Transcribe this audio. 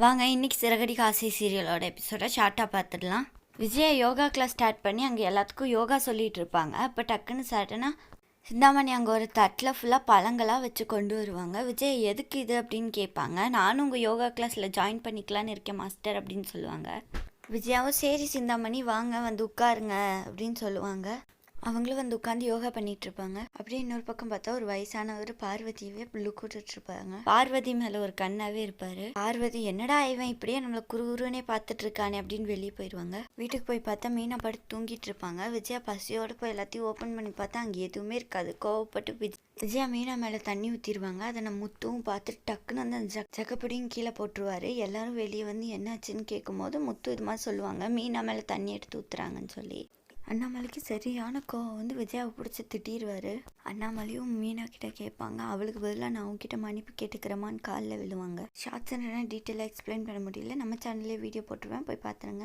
வாங்க இன்னைக்கு சிறகடிக்க ஆசை சீரியலோட எபிசோட ஷார்ட்டாக பார்த்துடலாம். விஜயா யோகா கிளாஸ் ஸ்டார்ட் பண்ணி அங்கே எல்லாத்துக்கும் யோகா சொல்லிட்டு இருப்பாங்க. அப்போ டக்குன்னு சடனா சிந்தாமணி அங்கே ஒரு தட்டில் ஃபுல்லாக பழங்களாக வச்சு கொண்டு வருவாங்க. விஜய் எதுக்கு இது அப்படின்னு கேட்பாங்க. நானும் உங்கள் யோகா கிளாஸில் ஜாயின் பண்ணிக்கலான்னு இருக்கேன் மாஸ்டர் அப்படின்னு சொல்லுவாங்க. விஜயாவும் சரி சிந்தாமணி வாங்க வந்து உட்காருங்க அப்படின்னு சொல்லுவாங்க. அவங்களும் வந்து உட்காந்து யோகா பண்ணிட்டு இருப்பாங்க. அப்படியே இன்னொரு பக்கம் பார்த்தா ஒரு வயசானவர் பார்வதியவே புல்லு கூட்டுட்டு இருப்பாங்க. பார்வதி மேல ஒரு கண்ணாவே இருப்பாரு. பார்வதி என்னடா இவன் இப்படியே நம்மள குறுகுறுனே பார்த்துட்டு இருக்கானே அப்படின்னு வெளியே போயிடுவாங்க. வீட்டுக்கு போய் பார்த்தா மீனா படுத்து தூங்கிட்டு இருப்பாங்க. விஜயா பசியோட போய் எல்லாத்தையும் ஓப்பன் பண்ணி பார்த்தா அங்கே எதுவுமே இருக்காது. கோவப்பட்டு விஜயா மீனா மேல தண்ணி ஊத்திடுவாங்க. அதை நம்ம முத்துவும் பார்த்துட்டு டக்குன்னு அந்த ஜக்கப்படியும் கீழே போட்டுருவாரு. எல்லாரும் வெளியே வந்து என்னாச்சுன்னு கேட்கும் போது முத்து இது மாதிரி சொல்லுவாங்க, மீனா மேல தண்ணி எடுத்து ஊத்துறாங்கன்னு சொல்லி. அண்ணாமலைக்கு சரியான கோவம் வந்து விஜயாவை பிடிச்சி திட்டிடுவார். அண்ணாமலையும் மீனா கிட்ட கேட்பாங்க. அவளுக்கு பதிலாக நான் உங்ககிட்ட மன்னிப்பு கேட்டுக்கிறமான்னு காலில் விழுவாங்க. ஷார்ட்ஸ் டீட்டெயிலாக எக்ஸ்பிளைன் பண்ண முடியல. நம்ம சேனல்லே வீடியோ போட்டுருவேன், போய் பார்த்துருங்க.